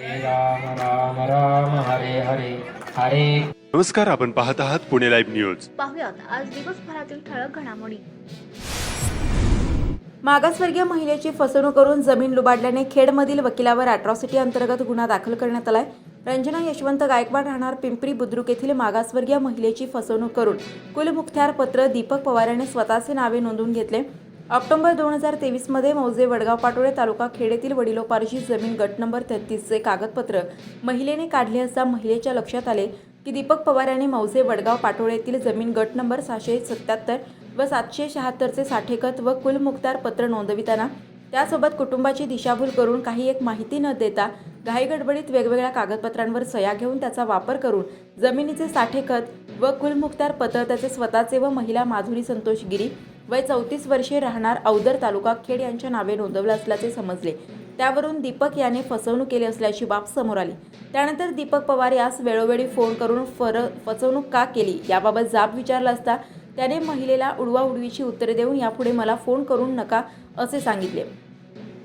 राम राम राम हरे हरे हरे. नमस्कार, आपण पाहत आहात पुणे लाईव्ह न्यूज. पाहुयात आज दिवसभरातील ठळक घडामोडी. मागासवर्गीय महिलेची फसवणूक करून जमीन लुबाडल्याने खेडमधील वकिलावर अॅट्रॉसिटी अंतर्गत गुन्हा दाखल करण्यात आलाय. रंजना यशवंत गायकवाड राहणार पिंपरी बुद्रुक येथील मागासवर्गीय महिलेची फसवणूक करून कुलमुखत्यार पत्र दीपक पवार यांनी स्वतःचे नावे नोंदवून घेतले. ऑक्टोबर 2023 मध्ये मौजे वडगाव पाटोळे तालुका खेड येथील वडिलोपार्जित जमीन गट नंबर 33 चे कागदपत्र महिलेने काढले असता महिलेच्या लक्षात आले की दीपक पवार यांनी मौजे वडगाव पाटोळे येथील जमीन गट नंबर 677 व 776 चे साठेकत व कुलमुखत्यार पत्र नोंदविताना त्यासोबत कुटुंबाची दिशाभूल करून काही एक माहिती न देता घाईगडबडीत वेगवेगळ्या कागदपत्रांवर सह्या घेऊन त्याचा वापर करून जमिनीचे साठेकत व कुलमुखत्यार पत्र त्याचे स्वतःचे व महिला माधुरी संतोष गिरी वय 34 वर्षे राहणार औदर तालुका खेड यांच्या नावे नोंदवलं असल्याचे समजले. त्यावरून दीपक याने फसवणूक केली असल्याची बाब समोर आली. त्यानंतर दीपक पवार यास वेळोवेळी फोन करून फसवणूक का केली याबाबत जाब विचारला असता त्याने महिलेला उडवाउडवीची उत्तरे देऊन यापुढे मला फोन करून नका असे सांगितले.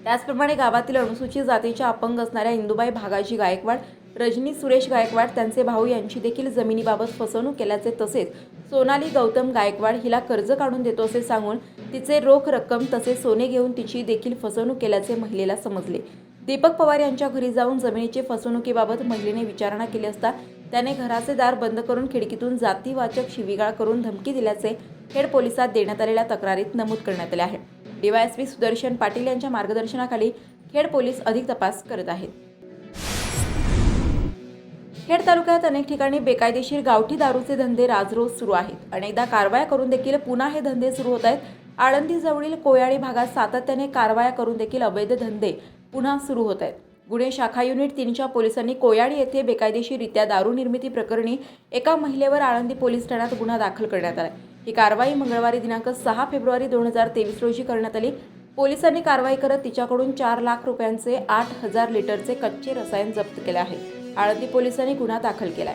त्याचप्रमाणे गावातील अनुसूचित जातीच्या अपंग असणाऱ्या इंदुबाई भागाजी गायकवाड, रजनी सुरेश गायकवाड त्यांचे भाऊ यांची देखील जमिनीबाबत फसवणूक केल्याचे तसेच सोनाली गौतम गायकवाड हिला कर्ज काढून देतो असे सांगून तिचे रोख रक्कम तसेच सोने घेऊन तिची देखील फसवणूक केल्याचे महिलेला समजले. दीपक पवार यांच्या घरी जाऊन जमिनीची फसवणुकीबाबत महिलेने विचारणा केली असता त्याने घराचे दार बंद करून खिडकीतून जातीवाचक शिवीगाळ करून धमकी दिल्याचे खेड पोलिसात देण्यात आलेल्या तक्रारीत नमूद करण्यात आले आहे. डीवायएसपी सुदर्शन पाटील यांच्या मार्गदर्शनाखाली खेड पोलीस अधिक तपास करत आहेत. खेड तालुक्यात अनेक ठिकाणी बेकायदेशीर गावठी दारूचे धंदे राजरोज सुरू आहेत. अनेकदा कारवाया करून देखील पुन्हा हे धंदे सुरू होत आहेत. आळंदी जवळील कोयाळी भागात सातत्याने कारवाया करून देखील अवैध धंदे पुन्हा सुरू होत आहेत. गुन्हे शाखा युनिट 3च्या पोलिसांनी कोयाळी येथे बेकायदेशीररित्या दारू निर्मिती प्रकरणी एका महिलेवर आळंदी पोलीस ठाण्यात गुन्हा दाखल करण्यात आला. ही कारवाई मंगळवारी दिनांक 6 फेब्रुवारी 2023 रोजी करण्यात आली. पोलिसांनी कारवाई करत तिच्याकडून 4 लाख रुपयांचे 8,000 लिटरचे कच्चे रसायन जप्त केले आहे. आळंदी पोलिसांनी गुन्हा दाखल केलाय.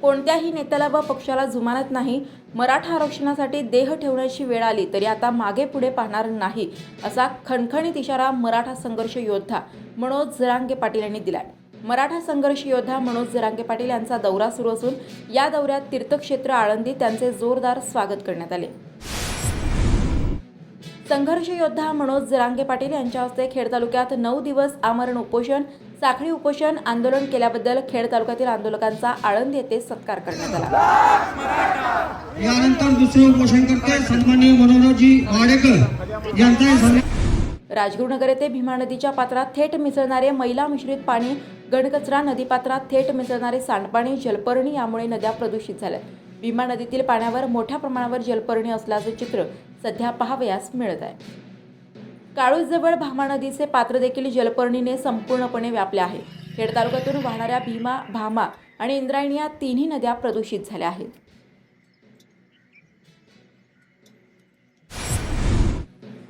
कोणत्याही नेत्याला व पक्षाला जुमानत नाही. मराठा आरक्षणासाठी देह ठेवण्याची वेळ आली तरी आता मागे पुढे पाहणार नाही असा खणखणीत इशारा मराठा संघर्ष योद्धा मनोज जरांगे पाटील यांनी दिलाय. मराठा संघर्ष योद्धा मनोज जरांगे पाटील यांचा दौरा सुरू असून या दौऱ्यात तीर्थक्षेत्र आळंदी त्यांचे जोरदार स्वागत करण्यात आले. संघर्ष योद्धा मनोज जरांगे पाटील यांच्या हस्ते खेड तालुक्यात 9 दिवस आमरण उपोषण, साखळी उपोषण आंदोलन केल्याबद्दल खेड तालुक्यातील आंदोलकांचा आळंदी येथे सत्कार करण्यात आला. यानंतर दुसरे उपोषणकर्ते सन्माननीय मनोहरजी वाडेकर यांचा राजगुरुनगर येथे भीमा नदीच्या पात्रात थेट मिसळणारे मैला मिश्रित पाणी, घनकचरा, नदीपात्रात थेट मिसळणारे सांडपाणी, जलपर्णी यामुळे नद्या प्रदूषित झाल्या. भीमा नदीतील पाण्यावर मोठ्या प्रमाणावर जलपर्णी असल्याचे चित्र सध्या पाहावयास मिळत आहे. काळूजवळ भामा नदीचे पात्र देखील जलपर्णीने संपूर्णपणे व्यापले आहे. खेड तालुक्यातून वाहणाऱ्या भीमा, भामा आणि इंद्रायणी या तिन्ही नद्या प्रदूषित झाल्या आहेत.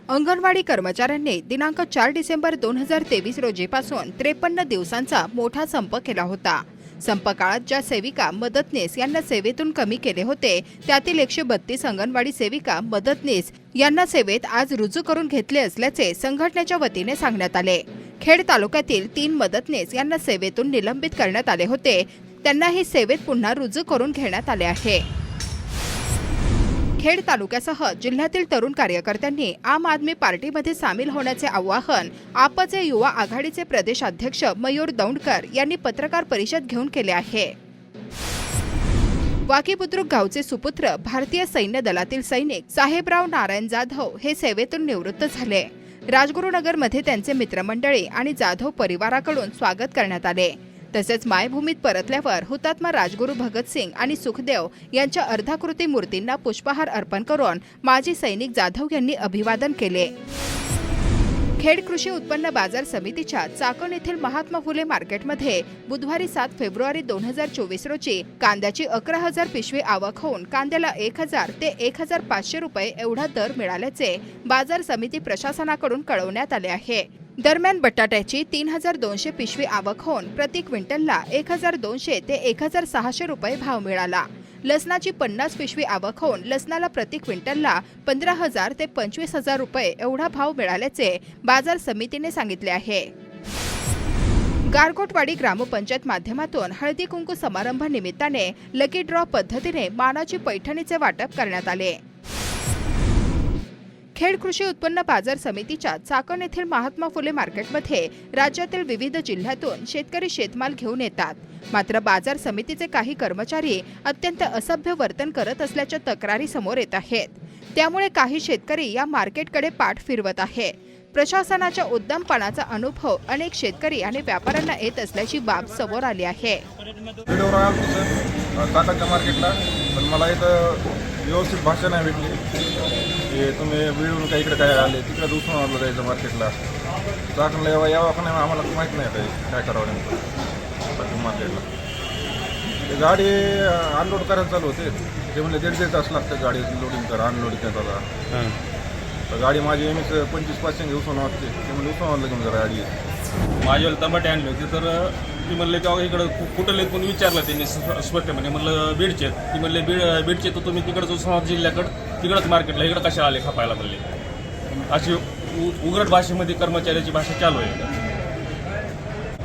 अंगणवाडी कर्मचाऱ्यांनी दिनांक 4 डिसेंबर 2023 रोजीपासून 53 दिवसांचा मोठा संप केला होता. संप काळात ज्या सेविका मदतनीस यांना सेवेतून कमी केले होते त्यातील 132 अंगणवाडी सेविका मदतनीस यांना सेवेत आज रुजू करून घेतले असल्याचे संघटनेच्या वतीने सांगण्यात आले. खेड तालुक्यातील 3 मदतनीस यांना सेवेतून निलंबित करण्यात आले होते. त्यांनाही सेवेत पुन्हा रुजू करून घेण्यात आले आहे. खेड तालुक्यासह जिल्ह्यातील तरुण कार्यकर्त्यांनी आम आदमी पार्टीमध्ये सामील होण्याचे आवाहन आपचे युवा आघाडीचे प्रदेशाध्यक्ष मयूर दौंडकर यांनी पत्रकार परिषद घेऊन केले आहे. वाकी बुद्रुक गावचे सुपुत्र भारतीय सैन्य दलातील सैनिक साहेबराव नारायण जाधव हे सेवेतून निवृत्त झाले. राजगुरुनगरमध्ये त्यांचे मित्रमंडळी आणि जाधव परिवाराकडून स्वागत करण्यात आले. तसेच मायभूमीत परतल्यावर हुतात्मा राजगुरू भगतसिंग आणि सुखदेव यांच्या अर्धाकृती मूर्तींना पुष्पहार अर्पण करून माजी सैनिक जाधव यांनी अभिवादन केले. खेड कृषी उत्पन्न बाजार समितीच्या चाकण येथील महात्मा फुले मार्केटमध्ये बुधवारी 7 फेब्रुवारी 2024 रोजी कांद्याची 11,000 पिशवी आवक होऊन कांद्याला 1,000 ते 1,500 रुपये एवढा दर मिळाल्याचे बाजार समिती प्रशासनाकडून कळवण्यात आले आहे. दरम्यान बटाट्याची 3,200 पिशवी आवक होऊन प्रति क्विंटलला 1,200 ते 1,600 रुपये भाव मिळाला. लसणाची 50 पिशवी आवक होऊन लसणाला प्रति क्विंटलला 15,000 ते 25,000 रुपये एवढा भाव मिळाल्याचे बाजार समितीने सांगितले आहे. गारगोटवाडी ग्रामपंचायत माध्यमातून हळदी कुंकू समारंभ निमित्ताने लकी ड्रॉ पद्धतीने मानाची पैठणीचे वाटप करण्यात आले. खेड कृषी उत्पन्न बाजार समितीच्या चाकण येथील महात्मा फुले मार्केटमध्ये राज्यातील विविध जिल्ह्यातून शेतकरी शेतमाल घेऊन येतात. मात्र बाजार समितीचे काही कर्मचारी अत्यंत असभ्य वर्तन करत असल्याच्या तक्रारी समोर येत आहेत. त्यामुळे काही शेतकरी या मार्केटकडे पाठ फिरवत आहे. प्रशासनाच्या उद्दामपणाचा अनुभव अनेक शेतकरी आणि व्यापाऱ्यांना येत असल्याची बाब समोर आली आहे. चाकणच्या मार्केटला पण मला इथं व्यवस्थित भाषा नाही भेटली की तुम्ही विळून काही इकडे काय आले तिकडे दुसरं आणलं जायचं मार्केटला. चाकणला यावं का नाही आम्हाला माहीत नाही काय करावं नेमकं मार्केटला. ते गाडी अनलोड करायला चालू होते ते म्हणजे 1.5 तास लागतं गाडी लोडिंग करा अनलोडिंग करताना. तर गाडी माझी एम एस 25% उसवून वाटते ते म्हणजे उसवून आणलं घेऊन जरा गाडी माझ्यावर टमाटे आणले होते तर ती म्हणले की इकडं कुठले पण विचारलं त्यांनी स्पष्ट म्हणजे म्हणलं बीडचे ती म्हणले बीडचे तर तुम्ही तिकडचं उस्मानाबाद जिल्ह्याकडं तिकडंच मार्केटला इकडं कशा आले खपायला म्हणले. अशी उघड भाषेमध्ये कर्मचाऱ्याची भाषा चालू आहे.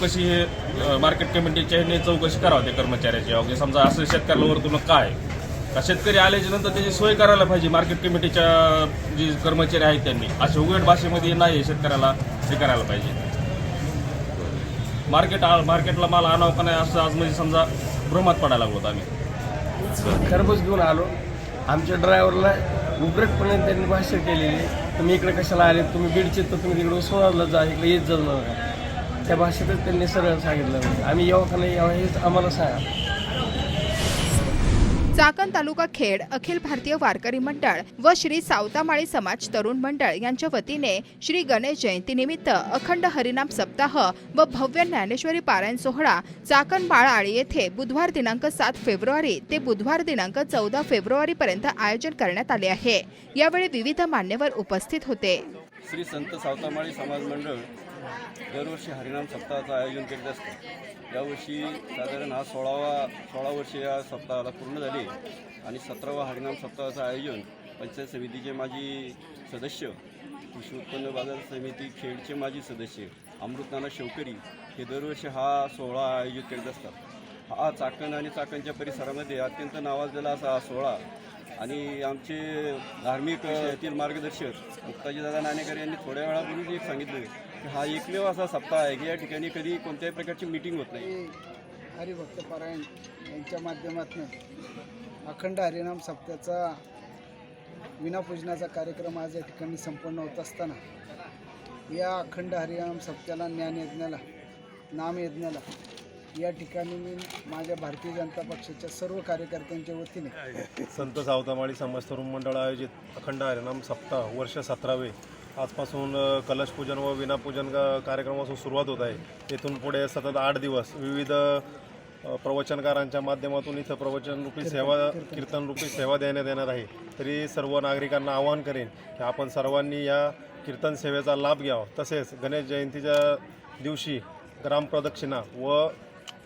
कशी हे मार्केट कमिटीच्या ह्याने चौकशी करावं ते कर्मचाऱ्याची अवघे समजा असं शेतकऱ्याला वरतून काय का शेतकरी आल्याच्या नंतर त्याची सोय करायला पाहिजे. मार्केट कमिटीच्या जे कर्मचारी आहेत त्यांनी अशा उघड भाषेमध्ये नाही शेतकऱ्याला हे करायला पाहिजे. मार्केटला माल आणावं का नाही असं आज म्हणजे समजा भ्रमात पडायला लागलो आम्ही. खरबूज घेऊन आलो. आमच्या ड्रायव्हरला उघडपणे त्यांनी भाष्य केलेली तुम्ही इकडे कशाला आले तुम्ही बीडचे तर तुम्ही तिकडे उस्मानाबादला जा इकडे येत जाऊ नका. त्या भाषेतच त्यांनी सरळ सांगितलं आम्ही यावं का नाही यावं हेच आम्हाला सांगा. चाकण तालुका खेड अखिल भारतीय वारकरी मंडळ व श्री सावतामाळी समाज तरुण मंडळ यांच्या वतीने श्री गणेश जयंतीनिमित्त अखंड हरिनाम सप्ताह व भव्य ज्ञानेश्वरी पारायण सोहळा चाकण बाळआळी येथे बुधवार दिनांक 7 फेब्रुवारी ते बुधवार दिनांक 14 फेब्रुवारी पर्यंत आयोजन करण्यात आले आहे. यावेळी विविध मान्यवर उपस्थित होते. श्री संत सावतामाळी समाज मंडळ दरवर्षी हरिनाम सप्ताहाचं आयोजन करीत असते. यावर्षी साधारण हा 16 वर्ष या सप्ताहाला पूर्ण झाले आणि 17वा हरिनाम सप्ताहाचं आयोजन पंचायत समितीचे माजी सदस्य कृषी उत्पन्न बाजार समिती खेडचे माजी सदस्य अमृतनाना शेवकरी हे दरवर्षी हा सोहळा आयोजित करीत असतात. हा चाकण आणि चाकणच्या परिसरामध्ये अत्यंत नावाजलेला असा हा सोहळा आणि आमचे धार्मिक येथील मार्गदर्शक मुक्ताजीदादा नाणेकर यांनी थोड्या वेळापूर्वी एक सांगितलं की हा एकमेव असा सप्ताह आहे की या ठिकाणी कधी कोणत्याही प्रकारची मीटिंग होत नाही. हरिभक्त पारायण यांच्या माध्यमातून अखंड हरिनाम सप्ताहाचा विनापूजनाचा कार्यक्रम आज या ठिकाणी संपन्न होत असताना या अखंड हरिनाम सप्ताहाला ज्ञानयज्ञाला नामयज्ञाला या ठिकाणी मी माझ्या भारतीय जनता पक्षाच्या सर्व कार्यकर्त्यांच्या वतीने संत सावतामाळी समाज तरुण मंडळ आयोजित अखंड हरिनाम सप्ताह वर्ष 17वे आजपासून कलशपूजन व विनापूजन कार्यक्रमापासून सुरुवात होत आहे. येथून पुढे सतत 8 दिवस विविध प्रवचनकारांच्या माध्यमातून इथं प्रवचनरूपी सेवा कीर्तनरूपी सेवा देण्यात येणार आहे. तरी सर्व नागरिकांना आवाहन करेन की आपण सर्वांनी या कीर्तन सेवेचा लाभ घ्यावा. तसेच गणेश जयंतीच्या दिवशी ग्रामप्रदक्षिणा व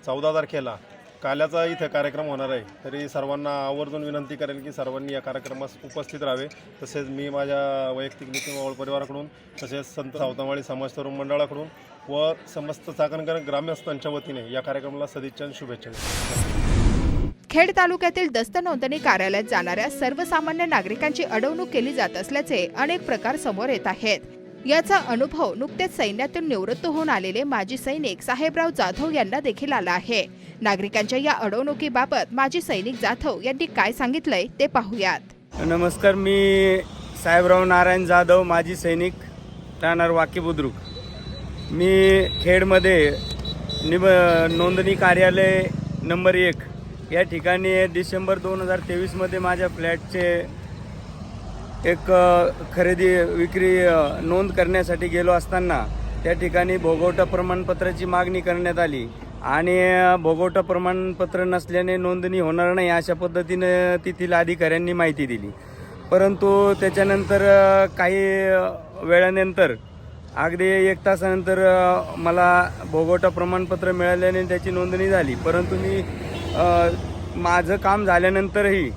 14 तारखेला काल्याचा इथं कार्यक्रम होणार आहे. तरी सर्वांना आवर्जून विनंती करेन की सर्वांनी या कार्यक्रमास उपस्थित राहावे. तसेच मी माझ्या वैयक्तिक नितीन मावळ परिवाराकडून तसेच संत सावतामाळी समाज तरुण मंडळाकडून व समस्त चाकणकर ग्रामस्थांच्या वतीने या कार्यक्रमाला सदिच्छा शुभेच्छा. खेड तालुक्यातील दस्त नोंदणी कार्यालयात जाणाऱ्या सर्वसामान्य नागरिकांची अडवणूक केली जात असल्याचे अनेक प्रकार समोर येत आहेत. याचा अनुभव नुकतेच सैन्यातून निवृत्त होऊन आलेले माजी सैनिक साहेबराव जाधव यांना देखील आला आहे. नागरिकांच्या या अडवणुकीबाबत माजी सैनिक जाधव यांनी काय सांगितलंय ते पाहूयात. नमस्कार, मी साहेबराव नारायण जाधव, माजी सैनिक, राहणार वाकी बुद्रुक. मी खेडमध्ये नोंदणी कार्यालय नंबर 1 या ठिकाणी डिसेंबर 2023मध्ये माझ्या फ्लॅटचे एक खरेदी विक्री नोंद करण्यासाठी गेलो असताना त्या ठिकाणी भोगवटा प्रमाणपत्राची मागणी करण्यात आली आणि भोगवटा प्रमाणपत्र नसल्याने नोंदणी होणार नाही अशा पद्धतीने तेथील अधिकाऱ्यांनी माहिती दिली. परंतु त्याच्यानंतर काही वेळानंतर अगदी 1 तासानंतर मला भोगवटा प्रमाणपत्र मिळाल्याने त्याची नोंदणी झाली. परंतु मी माझं काम झाल्यानंतरही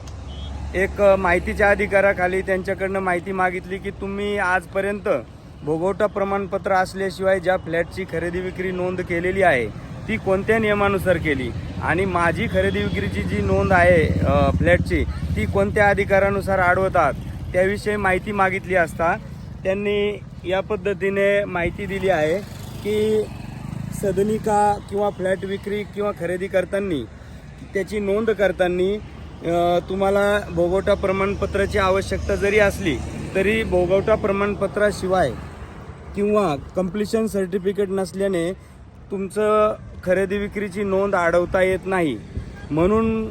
एक माहितीच्या अधिकाराखाली त्यांच्याकडनं माहिती मागितली की तुम्ही आजपर्यंत भोगवटा प्रमाणपत्र असल्याशिवाय ज्या फ्लॅटची खरेदी विक्री नोंद केलेली आहे ती कोणत्या नियमानुसार केली आणि माझी खरेदी विक्रीची जी नोंद आहे फ्लॅटची ती कोणत्या अधिकारानुसार अडवतात त्याविषयी माहिती मागितली असता त्यांनी या पद्धतीने माहिती दिली आहे की सदनिका किंवा फ्लॅट विक्री किंवा खरेदी करताना त्याची नोंद करताना तुम्हाला भोगवटा प्रमाणपत्राची आवश्यकता जरी असली तरी भोगवटा प्रमाणपत्राशिवाय किंवा कंप्लिशन सर्टिफिकेट नसल्याने तुमचं खरेदी विक्रीची नोंद अडवता येत नाही. म्हणून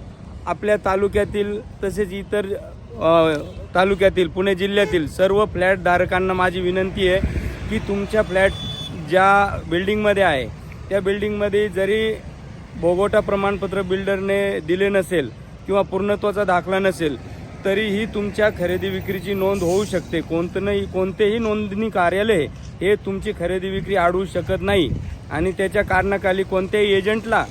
आपल्या तालुक्यातील तसेच इतर तालुक्यातील पुणे जिल्ह्यातील सर्व फ्लॅट धारकांना माझी विनंती आहे की तुमच्या फ्लॅट ज्या बिल्डिंगमध्ये आहे त्या बिल्डिंगमध्ये जरी भोगवटा प्रमाणपत्र बिल्डरने दिले नसेल किंवा पूर्णत्वाचा दाखला नसेल तरीही तुमच्या खरेदी विक्रीची नोंद होऊ शकते. कोणतेही नोंदणी कार्यालय हे तुमची खरेदी विक्री अडवू शकत नाही आणि त्याच्या कारणाखाली कोणत्याही एजंटला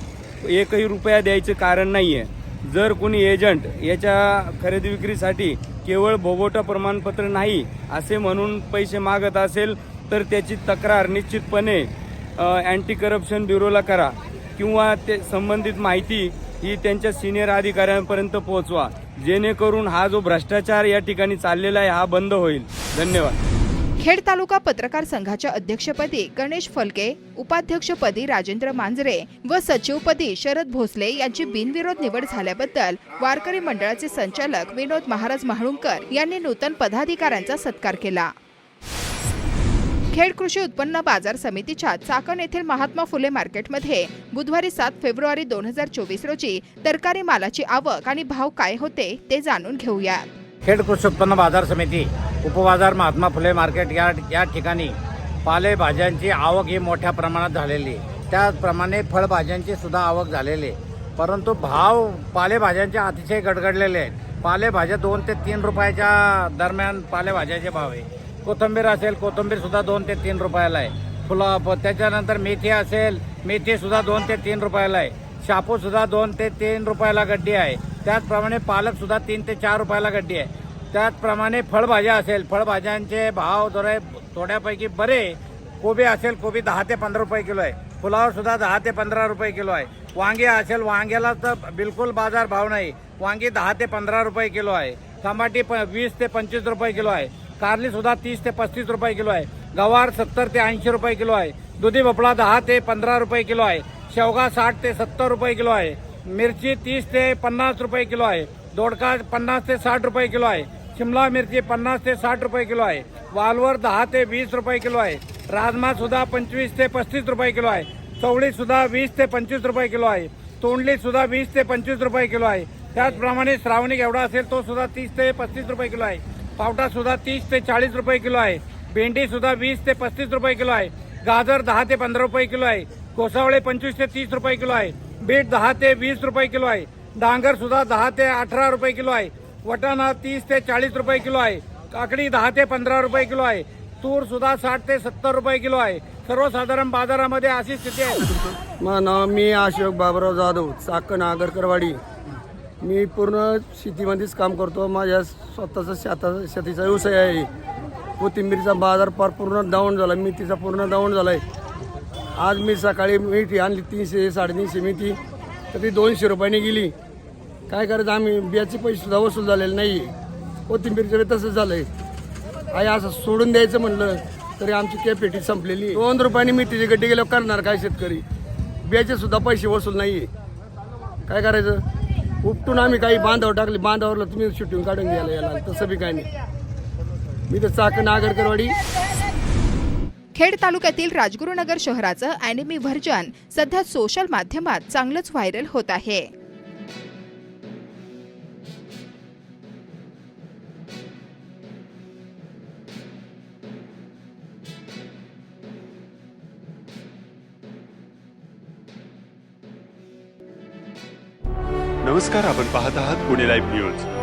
एकही रुपया द्यायचं कारण नाही आहे. जर कोणी एजंट याच्या खरेदी विक्रीसाठी केवळ भोगवटा प्रमाणपत्र नाही असे म्हणून पैसे मागत असेल तर त्याची तक्रार निश्चितपणे अँटी करप्शन ब्युरोला करा किंवा ते संबंधित माहिती ही त्यांच्या सिनियर अधिकाऱ्यांपर्यंत पोहोचवा जेणेकरून हा जो भ्रष्टाचार या ठिकाणी चाललेला आहे हा बंद होईल. धन्यवाद. खेड तालुका पत्रकार संघाच्या अध्यक्षपदी गणेश फलके, उपाध्यक्षपदी राजेंद्र मांजरे व सचिवपदी शरद भोसले यांची बिनविरोध निवड झाल्याबद्दल वारकरी मंडळाचे संचालक विनोद महाराज महाळुंकर यांनी नूतन पदाधिकाऱ्यांचा सत्कार केला. खेड कृषी उत्पन्न बाजार समितीच्या चाकण येथील महात्मा फुले मार्केटमध्ये बुधवारी 7 फेब्रुवारी 2024 रोजी तरकारी मालाची आवक आणि भाव काय होते ते जाणून घेऊया. खेड कृषी उत्पन्न बाजार समिती उपबाजार महात्मा फुले मार्केट या ठिकाणी पालेभाज्यांची आवक ही मोठ्या प्रमाणात झालेली, त्याचप्रमाणे फळभाज्यांची सुद्धा आवक झालेली, परंतु भाव पालेभाज्यांचे अतिशय गडगडलेले आहेत. पालेभाज्या 2 ते 3 रुपयाच्या दरम्यान पालेभाज्याचे भाव आहे. कोथिंबीर असेल, कोथिंबीर सुद्धा 2 ते 3 रुपयाला आहे. त्याच्यानंतर मेथी असेल, मेथी सुद्धा 2 ते 3 रुपयाला आहे. शापू सुद्धा 2 ते 3 रुपयाला गड्डी आहे. त्याचप्रमाणे पालक सुद्धा 3 ते 4 रुपयाला गड्डी आहे. त्याचप्रमाणे फळभाज्या असेल, फळभाज्यांचे भाव जरा थोड्यापैकी बरे. कोबी असेल, कोबी 10 ते 15 रुपये किलो आहे. फुलावर सुद्धा 10 ते 15 रुपये किलो आहे. वांगे असेल, वांग्याला तर बिलकुल बाजार भाव नाही. वांगी 10 ते 15 रुपये किलो आहे. टमाटी 20 ते 25 रुपये किलो आहे. कारली सुद्धा 30 ते 35 रुपये किलो आहे. गवार 70 ते 80 रुपये किलो आहे. दुधी भोपळा 10 ते 15 रुपये किलो आहे. शेवगा 60 ते 70 रुपये किलो आहे. मिरची 30 ते 50 रुपये किलो आहे. दोडका 50 ते 60 रुपये किलो आहे. शिमला मिरची 50 ते 60 रुपये किलो आहे. वालवर 10 ते 20 रुपये किलो आहे. राजमा सुद्धा 25 ते 35 रुपये किलो आहे. चवळी सुद्धा 20 ते 25 रुपये किलो आहे. तोंडली सुद्धा 20 ते 25 रुपये किलो आहे. त्याचप्रमाणे श्रावणी एवढा असेल तो सुद्धा 30 ते 35 रुपये किलो आहे. पावटा सुद्धा 30 ते 40 रुपये किलो आहे. भेंडी सुद्धा 20 ते 35 रुपये किलो आहे. गाजर 10 ते 15 रुपये किलो आहे. कोसावळे 25 ते 30 रुपये किलो आहे. बीट 10 ते 20 रुपये किलो आहे. डांगर सुद्धा 10 ते 18 रुपये किलो आहे. वटाणा 30 ते 40 रुपये किलो आहे. काकडी 10 ते 15 रुपये किलो आहे. तूर सुद्धा 60 ते 70 रुपये किलो आहे. सर्वसाधारण बाजारामध्ये अशी स्थिती आहे. माझं नाव मी अशोक बाबराव जाधव, चाकण आगरकरवाडी. मी पूर्ण शेतीमध्येच काम करतो. माझ्या स्वतःचा शेतीचा व्यवसाय आहे. कोथिंबीरचा बाजार फार पूर्ण डाऊन झाला, मेथीचा पूर्ण डाऊन झाला आहे. आज मी सकाळी मेथी आणली 300 350 मेथी, तर ती 200 रुपयाने गेली. काय करायचं, आम्ही बियाचे पैसे सुद्धा वसूल झालेले नाही. कोथिंबीरचं तसंच झालं आहे. आई असं सोडून द्यायचं म्हणलं तरी आमची कॅपॅसिटी संपलेली. 2 रुपयाने मेथीची गड्डी गेल्यावर करणार काय शेतकरी? बियाचे सुद्धा पैसे वसूल नाही आहे. काय करायचं? उपटून आम्ही काही बांधावर टाकले, बांधावरला तुम्ही शूटिंग काढून घ्यायला याला, तसं बी काय नाही. मी तर चाकण आगरकरवाडी. खेड तालुक्यातील राजगुरुनगर शहराचं अॅनिमी व्हर्जन सध्या सोशल माध्यमात चांगलंच व्हायरल होत आहे. नमस्कार, आपण पाहत आहात पुणे लाईव्ह न्यूज.